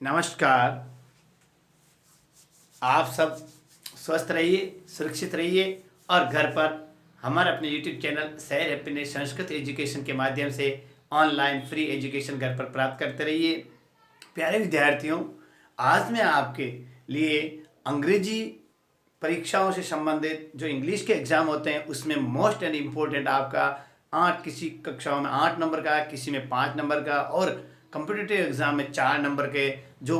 नमस्कार। आप सब स्वस्थ रहिए, सुरक्षित रहिए और घर पर हमारे अपने YouTube चैनल शहर हैप्पीनेस संस्कृत एजुकेशन के माध्यम से ऑनलाइन फ्री एजुकेशन घर पर प्राप्त करते रहिए। प्यारे विद्यार्थियों, आज मैं आपके लिए अंग्रेजी परीक्षाओं से संबंधित जो इंग्लिश के एग्ज़ाम होते हैं उसमें मोस्ट एंड इम्पोर्टेंट आपका 8 किसी कक्षाओं में 8 नंबर का, किसी में 5 नंबर का और कॉम्पिटिटिव एग्ज़ाम में 4 नंबर के जो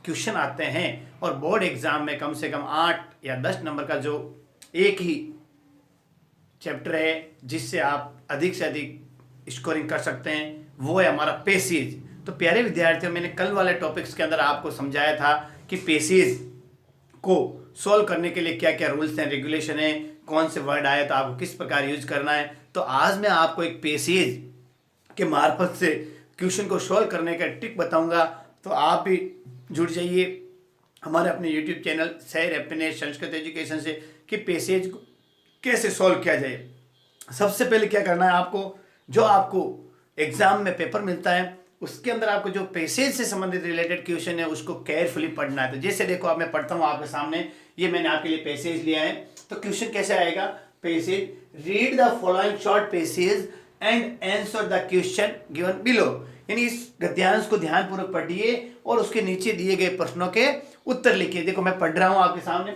क्वेश्चन आते हैं और बोर्ड एग्ज़ाम में कम से कम 8 या 10 नंबर का जो एक ही चैप्टर है जिससे आप अधिक से अधिक स्कोरिंग कर सकते हैं, वो है हमारा पेसेज। तो प्यारे विद्यार्थियों, मैंने कल वाले टॉपिक्स के अंदर आपको समझाया था कि पेसेज को सॉल्व करने के लिए क्या क्या रूल्स हैं, रेगुलेशन है, कौन से वर्ड आए तो आपको किस प्रकार यूज करना है। तो आज मैं आपको एक पेसेज के मार्फत से क्वेश्चन को सॉल्व करने का ट्रिक बताऊंगा। तो आप भी जुड़ जाइए हमारे अपने यूट्यूब चैनल शहर हैप्पीनेस संस्कृत एजुकेशन से कि पेसेज को कैसे सॉल्व किया जाए। सबसे पहले क्या करना है, आपको जो आपको एग्जाम में पेपर मिलता है उसके अंदर आपको जो पेसेज से संबंधित रिलेटेड क्वेश्चन है उसको केयरफुली पढ़ना है। तो जैसे देखो, अब मैं पढ़ता हूँ आपके सामने, ये मैंने आपके लिए पेसेज लिया है। तो क्वेश्चन कैसे आएगा, passage, read the following short passage and answer the question given below. यानी इस गद्यांश को ध्यानपूर्वक पढ़िए और उसके नीचे दिए गए प्रश्नों के उत्तर लिखिए। देखो मैं पढ़ रहा हूं आपके सामने।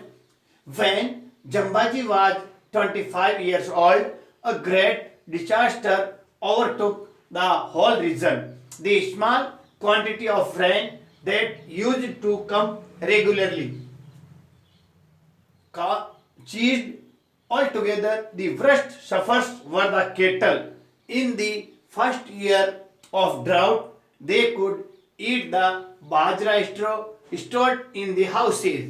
When Jambaji was 25 years old, a great disaster overtook the whole region. The small quantity of rain that used to come regularly caused altogether the worst sufferers were the cattle. In the first year of drought, they could eat the bajra straw stored in the houses.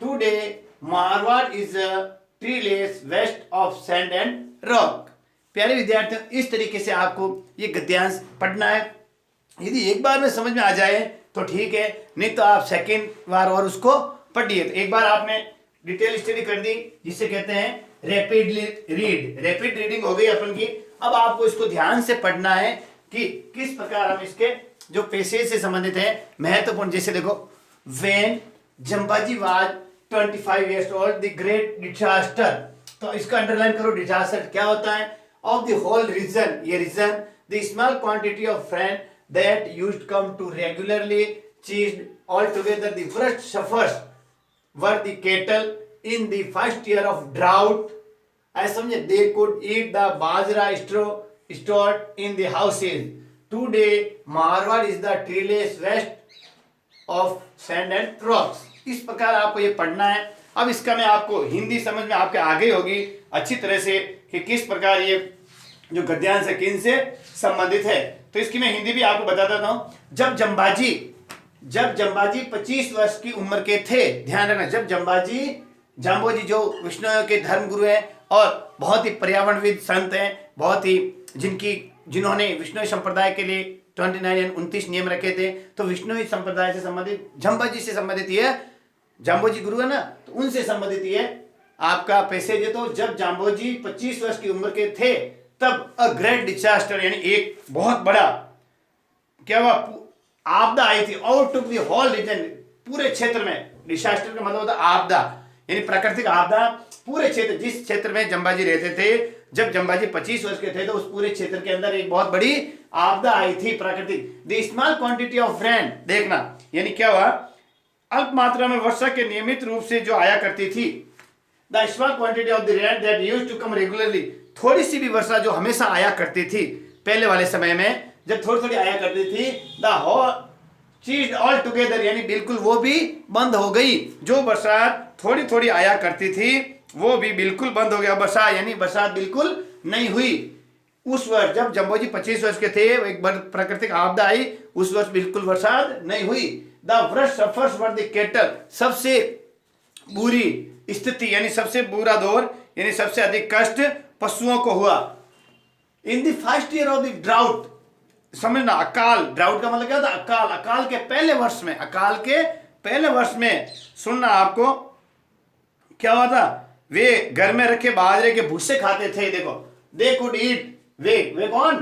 Today, Marwar is a treeless waste of sand and rock. प्यारे विद्यार्थियों, इस तरीके से आपको ये गद्यांश पढ़ना है। यदि एक बार में समझ में आ जाए तो ठीक है, नहीं तो आप सेकेंड बार और उसको पढ़िए। तो एक बार आपने डिटेल स्टडी कर दी जिसे कहते हैं रैपिडली रीड, रैपिड रीडिंग हो गई अपन की। अब आपको इसको ध्यान से पढ़ना है कि किस प्रकार हम इसके जो पेसेज से संबंधित है महत्वपूर्ण। जैसे देखो, when Jambaji was 25 years old, the great disaster. तो इसका अंडरलाइन करो, डिजास्टर क्या होता है, ऑफ द होल रीजन, ये region, the small quantity of rain that used come to regularly ceased all together the worst suffers were the cattle in the first year of drought. ऐसा समझे, they could eat the bajra straw stored in the houses. Today, Marwar is the treeless waste of sand and rocks. इस प्रकार आपको ये पढ़ना है। अब इसका मैं आपको हिंदी समझ में आपके आगे होगी अच्छी तरह से कि किस प्रकार ये जो गद्यांश है किन से संबंधित है। तो इसकी मैं हिंदी भी आपको बता देता हूँ। जब जंबाजी 25 वर्ष की उम्र के थे, ध्यान रखना, जब जाम्बोजी जो विष्णु के धर्म गुरु हैं और बहुत ही पर्यावरणविद संत हैं, बहुत ही जिन्होंने विष्णु संप्रदाय के लिए 29 या 29 नियम रखे थे। तो विष्णु संप्रदाय से संबंधित जाम्बोजी से संबंधित ये जाम्बोजी गुरु है ना, तो उनसे संबंधित ये आपका पैसेज है। तो जब जाम्बोजी 25 वर्ष की उम्र के थे तब अ ग्रेट डिजास्टर, यानी एक बहुत बड़ा क्या हुआ, आपदा आई थी। और टुक द होल रीजन, पूरे क्षेत्र में, डिजास्टर का मतलब होता है आपदा, यानी प्राकृतिक आपदा। पूरे क्षेत्र, जिस क्षेत्र में जंबाजी रहते थे, जब जंबाजी 25 वर्ष के थे तो उस पूरे क्षेत्र के अंदर एक बहुत बड़ी आपदा आई थी प्राकृतिक। The small quantity of rain, देखना, यानी क्या हुआ, अल्प मात्रा में वर्षा के नियमित रूप से जो आया करती थी। The small quantity of the rain that used to come regularly, थोड़ी सी भी वर्षा जो हमेशा आया करती थी पहले वाले समय में, जब थोड़ी थोड़ी आया करती थी, द होल चीज ऑल टुगेदर, यानी बिल्कुल वो भी बंद हो गई। जो बरसात थोड़ी थोड़ी आया करती थी वो भी बिल्कुल बंद हो गया। बरसात बिल्कुल नहीं हुई। उस वर्ष जब जंबोजी 25 वर्ष के थे, एक बार प्राकृतिक आपदा आई, उस वर्ष बिल्कुल बरसात नहीं हुई। The worst suffers were the kettle, सबसे बुरी स्थिति यानी सबसे बुरा दौर यानी सबसे अधिक कष्ट पशुओं को हुआ। इन the first year of the drought, समझना, अकाल, ड्राउट का मतलब क्या होता है, अकाल के पहले वर्ष में सुनना आपको क्या हुआ था, वे घर में रखे बाजरे के भूसे खाते थे। देखो, दे कुड ईट, वे कौन,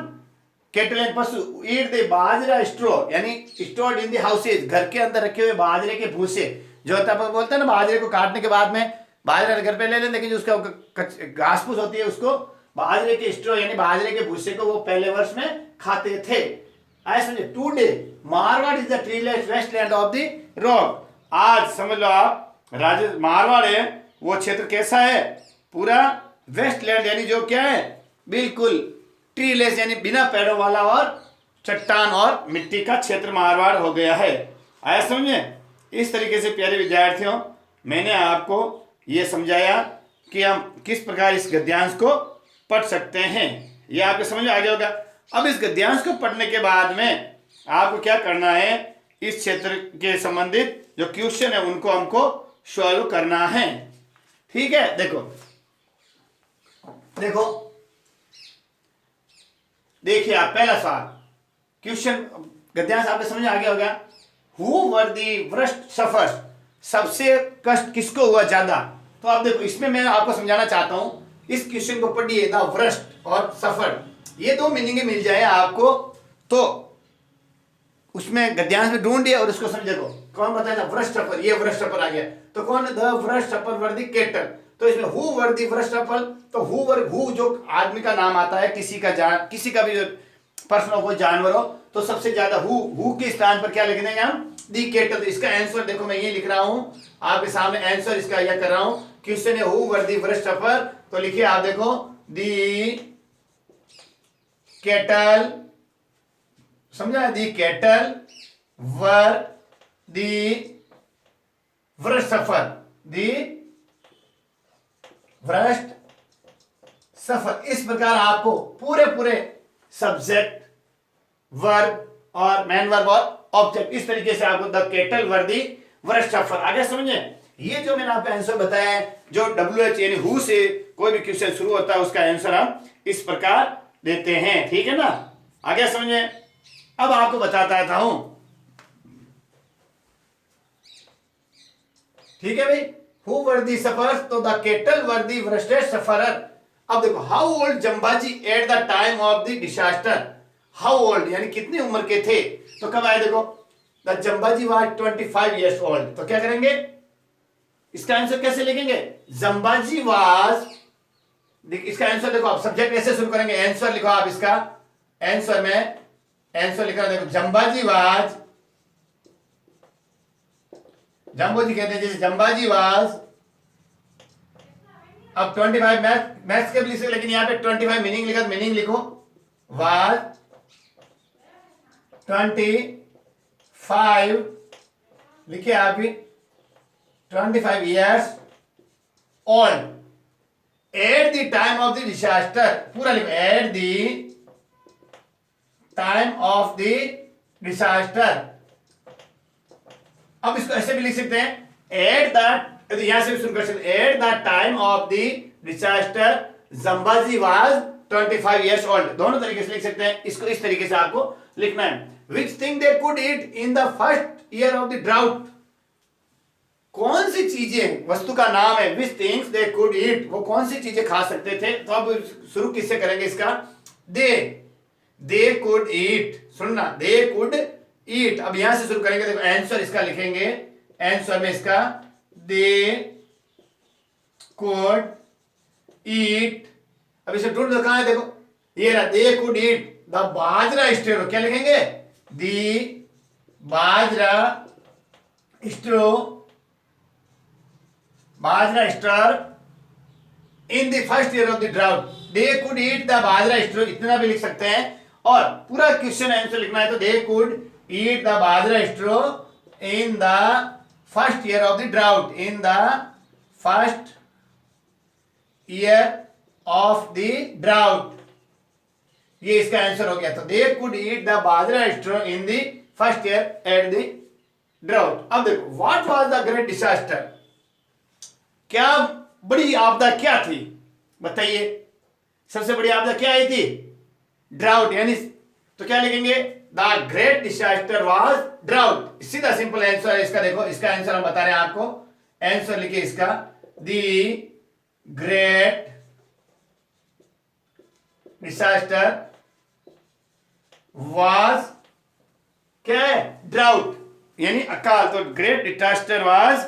केटल एंड पशु ईट द बाजरा स्ट्रो यानी स्टोर्ड इन द हाउसेज, घर के अंदर रखे हुए बाजरे के भूसे, जो होता है बोलते हैं ना बाजरे को काटने के बाद में बाजरा घर पे ले लेते, लेकिन जो उसका घास फूस होती है उसको बाजरे के स्ट्रो यानी बाजरे के भूसे को वो पहले वर्ष में खाते थे। ऐसे समझे today Marwar is the treeless wasteland of the rock. आज समझ लो आप मारवाड़ है वो क्षेत्र कैसा है, पूरा वेस्टलैंड यानी जो क्या है बिल्कुल ट्रीलेस यानी बिना पेड़ों वाला और चट्टान और मिट्टी का क्षेत्र मारवाड़ हो गया है। आया समझे। इस तरीके से प्यारे विद्यार्थियों मैंने आपको ये समझाया कि हम किस प्रकार इस गद्यांश को पढ़ सकते हैं, ये आपको समझ में आ गया होगा। अब इस गद्यांश को पढ़ने के बाद में आपको क्या करना है, इस क्षेत्र के संबंधित जो क्वेश्चन है उनको हमको सॉल्व करना है। ठीक है, देखो देखिए आप पहला सवाल क्वेश्चन गद्यांश आपको समझ में आ गया होगा। Who were the worst suffers, सबसे कष्ट किसको हुआ ज्यादा। तो आप देखो इसमें मैं आपको समझाना चाहता हूं, इस क्वेश्चन को पढ़िए द वर्स्ट और सफर, ये दो मीनिंग मिल जाए आपको, तो उसमें गद्यांश में ढूंढिए और उसको समझ। देखो कौन बताया था वृष्ट सफर, ये वृष्ट सफर आ गया, तो कौन the वृष्ट suffer were the kettle, तो इसमें हु वर दी वृष्ट सफर, तो हु जो आदमी का नाम आता है, किसी का भी पर्सन हो कोई जानवर हो, तो सबसे ज्यादा हु के स्थान पर क्या लिख देंगे हम दी केटल। तो इसका आंसर देखो मैं ये लिख रहा हूं आपके सामने, आंसर इसका यह कर रहा हूं। क्वेश्चन है हु वर दी वृष्ट सफर, तो लिखिए आप देखो दी केटल, समझा, दी केटल वर दी वृष्ट सफर, दी वृष्ट सफर। इस प्रकार आपको पूरे सब्जेक्ट वर्ब और मैन वर्ब और ऑब्जेक्ट इस तरीके से आपको द केटल वर दी वृष्ट सफर आगे समझे। ये जो मैंने आपको आंसर बताया है, जो WH यानी हु से कोई भी क्वेश्चन शुरू होता है उसका आंसर हम इस प्रकार देते हैं। ठीक है ना, आगे समझे। अब आपको बताता हूं, ठीक है भाई, हु वर दी सफर, तो the cattle were the worstest sufferer. अब देखो how old Jambaji at the time of the disaster, how old यानी कितनी उम्र के थे, तो कब आए देखो the Jambaji was 25 years old, तो क्या करेंगे इसका आंसर कैसे लिखेंगे, जंबाजी वाज, इसका आंसर देखो आप सब्जेक्ट ऐसे शुरू करेंगे, आंसर लिखो आप इसका, आंसर में आंसर लिखा देखो जंबाजी वाज, जंबो जी कहते हैं जैसे जंबाजी वाज, अब 25 मैथ्स के भी लिख, लेकिन यहाँ पे 25 मीनिंग लिखा, मीनिंग लिखो वाज 25 लिखिए आप भी 25 years old at the time of the disaster, पूरा लिखो eight the time of the disaster. अब इसको ऐसे भी लिख सकते हैं एट द, यहां से भी शुरू कर सकते at the time of the disaster Jambaji was 25 years old, दोनों तरीके से लिख सकते हैं। इसको इस तरीके से आपको लिखना है। Which thing they could eat in the first year of the drought, कौन सी चीजें, वस्तु का नाम है विच थिंग्स दे कुड ईट, वो कौन सी चीजें खा सकते थे। तो अब शुरू किससे करेंगे इसका, दे कुड ईट, सुनना दे कुड ईट। अब यहां से शुरू करेंगे, देखो आंसर इसका लिखेंगे, आंसर में इसका दे कुड ईट। अब इसे ढूंढ कहां है, देखो ये रहा, दे could eat the bajra straw, क्या लिखेंगे the bajra straw, bajra straw in the first year of the drought, they could eat the bajra straw, इतना भी लिख सकते हैं। और पूरा क्वेश्चन आंसर लिखना है तो they could eat the bajra straw in the first year of the drought, in the first year of the drought, ये इसका आंसर हो गया। तो they could eat the bajra straw in the first year at the drought. अब देखो what was the great disaster, क्या बड़ी आपदा क्या थी, बताइए सबसे बड़ी आपदा क्या आई थी, ड्राउट, यानी तो क्या लिखेंगे the great disaster was drought, सीधा सिंपल आंसर है इसका। देखो इसका आंसर हम बता रहे हैं आपको, आंसर लिखिए इसका द ग्रेट डिसास्टर वाज क्या है, ड्राउट यानी अकाल। तो ग्रेट डिजास्टर वाज,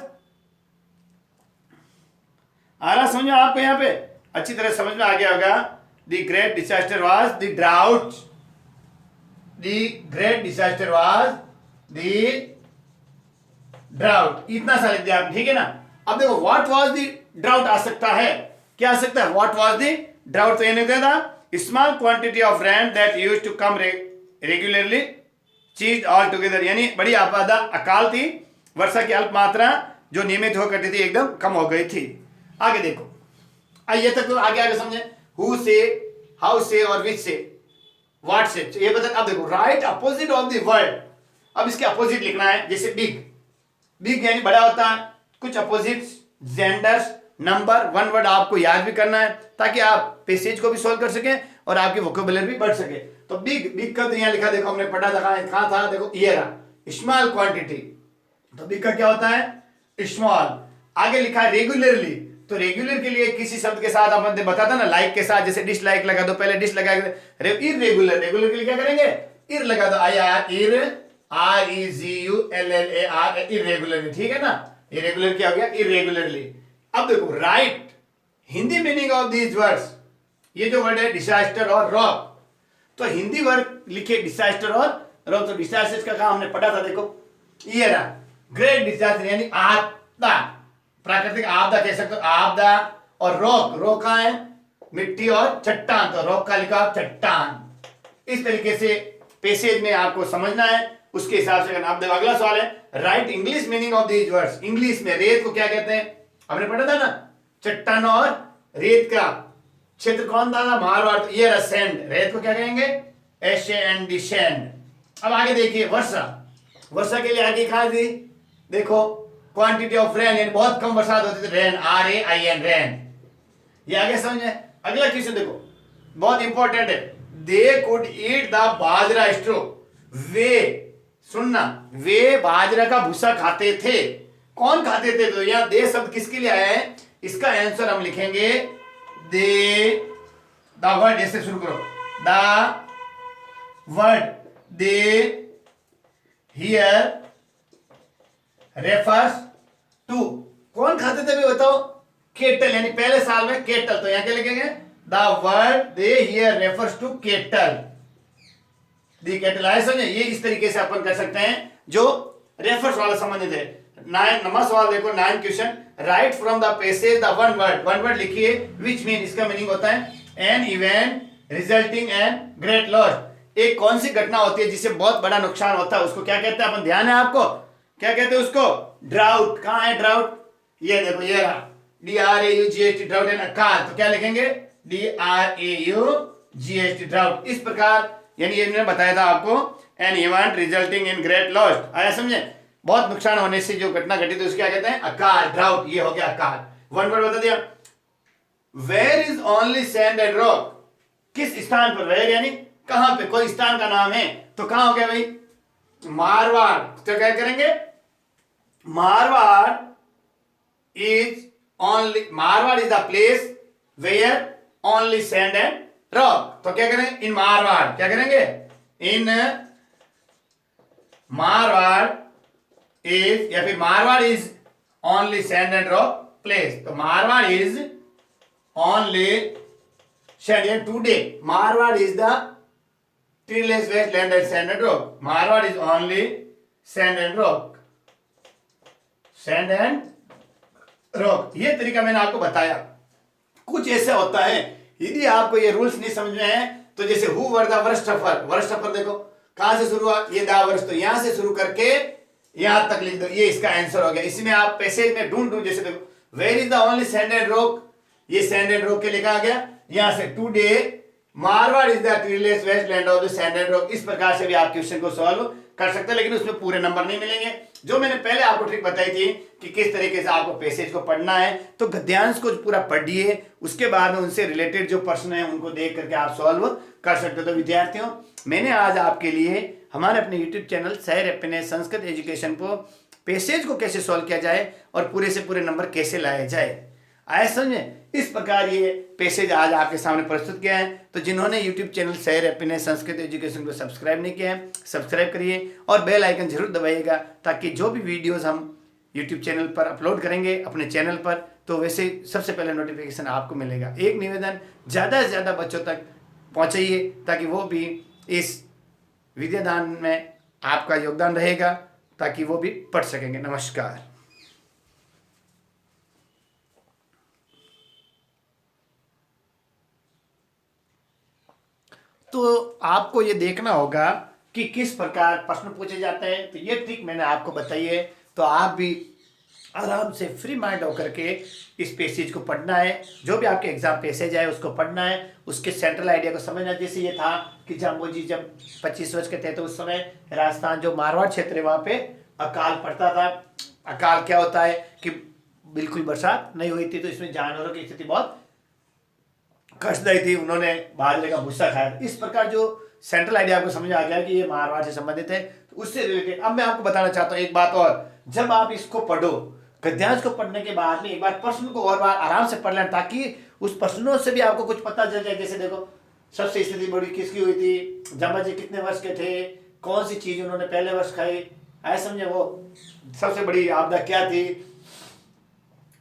आ रहा समझ में आपको, यहां पे अच्छी तरह समझ में आ गया होगा। The great disaster was the drought, the great disaster was the drought, इतना सा लिख दिया आप, ठीक है ना। अब देखो व्हाट वाज द ड्राउट आ सकता है, क्या आ सकता है, व्हाट वाज द ड्राउट। तो ये नहीं था, small quantity of rain that used to come regularly ceased altogether, यानी बड़ी आपदा, अकाल थी, वर्षा की अल्प मात्रा जो नियमित हो करती थी एकदम कम हो गई थी। आगे देखो, आइए तक तो आगे आगे समझे, हु से, हाउ से और विच से, व्हाट से, ये बता। अब देखो right opposite of the word, अब इसके अपोजिट लिखना है, जैसे बिग, बिग यानी बड़ा होता है, कुछ opposite, genders, number, one word आपको याद भी करना है ताकि आप पैसेज को भी सॉल्व कर सकें और आपकी वोकैबुलरी भी बढ़ सके। तो बिग, बिग का तो यहाँ लिखा, देखो हमने पढ़ा था, कहाँ था, देखो ये रहा, स्मॉल क्वांटिटी, तो बिग का क्या होता है, स्मॉल। आगे लिखा है रेगुलरली, तो रेगुलर के लिए किसी शब्द के साथ अपन बताता ना, लाइक के साथ, जैसे डिसलाइक लगा दो, पहले डिस लगा, इरेगुलर, रेगुलर के लिए क्या करेंगे, इर लगा दो, I R, ir, R E G U L L A R, irregularly, ठीक है ना। इरेगुलर क्या हो गया, इरेगुलरली। अब देखो right Hindi meaning of these words, ये जो वर्ड है डिजास्टर और रॉक, तो हिंदी वर्ड लिखे डिजास्टर और रॉक। तो डिजास्टर का काम हमने पढ़ा था, देखो ये रहा, ग्रेट डिजास्टर यानी आपदा, प्राकृतिक आपदा कह सकते हो, आपदा। और रॉक, रॉक कहां है, मिट्टी और चट्टान, तो रॉक का लिखा चट्टान। इस तरीके से पैसेज में आपको समझना है, उसके हिसाब से करना। अब देखो अगला सवाल है, right English meaning of these words, English में रेत को क्या कहते हैं, हमने पढ़ा था ना, चट्टान और रेत का क्षेत्र कौन था, मारवाड़, तो ये सैंड, रेत को क्या कहेंगे, एशेंड, सैंड। अब आगे देखिए वर्षा, वर्षा के लिए आगे कहा थी, देखो क्वांटिटी ऑफ रेन, यानी बहुत कम बरसात होती थी, rain, R A I N, rain. ये आगे समझे। अगला क्वेश्चन देखो बहुत इंपॉर्टेंट है, दे कुड ईट द बाजरा स्ट्रो, वे, सुनना, वे बाजरा का भूसा खाते थे, कौन खाते थे, तो यहां दे शब्द किसके लिए आया है, इसका आंसर हम लिखेंगे दे, द वर्ड, ऐसे शुरू करो, the word they here refers to, कौन खाते थे भी बताओ, केटल, यानी पहले साल में केटल, तो यहां क्या लिखेंगे, the word they here refers to cattle, the cattle. आए समझे, ये इस तरीके से अपन कर सकते हैं जो रेफर्स वाला संबंधित है। 9 नंबर सवाल देखो, 9 question, right from the passage the one word, one word लिखिए विच मीन, इसका मीनिंग होता है an event resulting an great loss, एक कौन सी घटना होती है जिससे बहुत बड़ा नुकसान होता है, उसको क्या कहते हैं, अपन ध्यान है आपको, क्या कहते हैं उसको, ड्राउट। कहां है ड्राउट, ये देखो ये रहा, D R A you G S T, drought and अकाल, तो क्या लिखेंगे, D R A you G S T, drought. इस प्रकार यानी ये मैंने बताया था आपको, N event resulting in great loss, आया समझे, बहुत नुकसान होने से जो घटना घटी, तो उसको क्या कहते हैं, अकाल, ड्राउट, ये हो गया अकाल। वन वर्ड बता दिया। Where is only sand and rock, किस स्थान पर, वेयर यानी कहां पे, कोई स्थान का नाम है, तो कहां हो गया भाई, मारवाड़, तो क्या करेंगे, Marwar is only, Marwar is the place where only sand and rock, तो क्या करें, इन मारवाड़, क्या करेंगे, इन मारवाड़ इज, या फिर Marwar is only sand and rock place, तो Marwar is only sand and today, Marwar is the treeless wasteland and sand and rock, Marwar is only sand and rock, sand and rock. ये तरीका मैंने आपको बताया। कुछ ऐसा होता है, यदि आपको ये रूल्स नहीं समझ में है, तो जैसे हु वर द वर्स्टफर, वर्स्टफर देखो कहां से शुरू हुआ, ये द वर्ष, तो यहां से शुरू करके यहां तक लिख दो, ये इसका आंसर हो गया। इसमें आप पैसेज में ढूंढ, जैसे देखो where is the only sand and rock, ये सैंड एंड रॉक के लिखा आ गया, यहां से today Marwar is the treeless wasteland of the sand and rock. इस प्रकार से भी आप क्वेश्चन को सॉल्व कर सकते हैं, लेकिन उसमें पूरे नंबर नहीं मिलेंगे। जो मैंने पहले आपको ट्रिक बताई थी कि किस तरीके से आपको पैसेज को पढ़ना है, तो गद्यांश को पूरा पढ़िए, उसके बाद में उनसे रिलेटेड जो प्रश्न है उनको देख करके आप सॉल्व कर सकते हो। तो विद्यार्थियों, मैंने आज आपके लिए हमारे अपने यूट्यूब चैनल सैर हैप्पीनेस संस्कृत एजुकेशन को पैसेज को कैसे सॉल्व किया जाए और पूरे से पूरे नंबर कैसे लाए जाए, आया समझ में? इस प्रकार ये पैसेज आज आपके सामने प्रस्तुत किया है। तो जिन्होंने यूट्यूब चैनल सैर हैप्पीनेस संस्कृत एजुकेशन को सब्सक्राइब नहीं किया है, सब्सक्राइब करिए और बेल आइकन जरूर दबाइएगा, ताकि जो भी वीडियोस हम यूट्यूब चैनल पर अपलोड करेंगे अपने चैनल पर, तो वैसे सबसे पहले नोटिफिकेशन आपको मिलेगा। एक निवेदन, ज़्यादा से ज़्यादा बच्चों तक पहुँचाइए ताकि वो भी इस विद्यादान में आपका योगदान रहेगा, ताकि वो भी पढ़ सकेंगे। नमस्कार। तो आपको ये देखना होगा कि किस प्रकार प्रश्न पूछे जाते हैं। तो ये ट्रिक मैंने आपको बताई है, तो आप भी आराम से फ्री माइंड होकर के इस पैसेज को पढ़ना है। जो भी आपके एग्जाम पैसेज है उसको पढ़ना है, उसके सेंट्रल आइडिया को समझना। जैसे ये था कि जाम्बो जी जब 25 वर्ष के थे तो उस समय राजस्थान जो मारवाड़ क्षेत्र है वहाँ पे अकाल पड़ता था। अकाल क्या होता है कि बिल्कुल बरसात नहीं हुई थी, तो इसमें जानवरों की स्थिति बहुत कष्टदायी थी, उन्होंने बाजरे का भूसा खाया। इस प्रकार जो सेंट्रल आइडिया आपको समझ आ गया कि ये मारवाड़ से संबंधित है, तो उससे रिलेटेड अब मैं आपको बताना चाहता हूँ एक बात और। जब आप इसको पढ़ो, गद्यांश को पढ़ने के बाद में एक बार प्रश्न को और बार आराम से पढ़ लें, ताकि उस प्रश्नों से भी आपको कुछ पता चल जाए। जैसे देखो, सबसे स्थिति बड़ी किसकी हुई थी, जाम्बा जी कितने वर्ष के थे, कौन सी चीज उन्होंने पहले वर्ष खाई, ऐसे समझे, वो सबसे बड़ी आपदा क्या थी,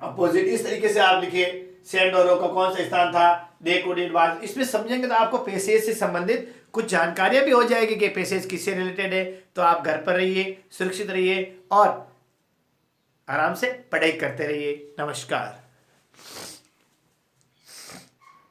अपोजिट। इस तरीके से आप लिखिए, सेंडोरो का कौन सा स्थान था, डेकोडेड। इसमें समझेंगे तो आपको पैसेज से संबंधित कुछ जानकारियां भी हो जाएगी कि पैसेज किससे रिलेटेड है। तो आप घर पर रहिए, सुरक्षित रहिए और आराम से पढ़ाई करते रहिए। नमस्कार।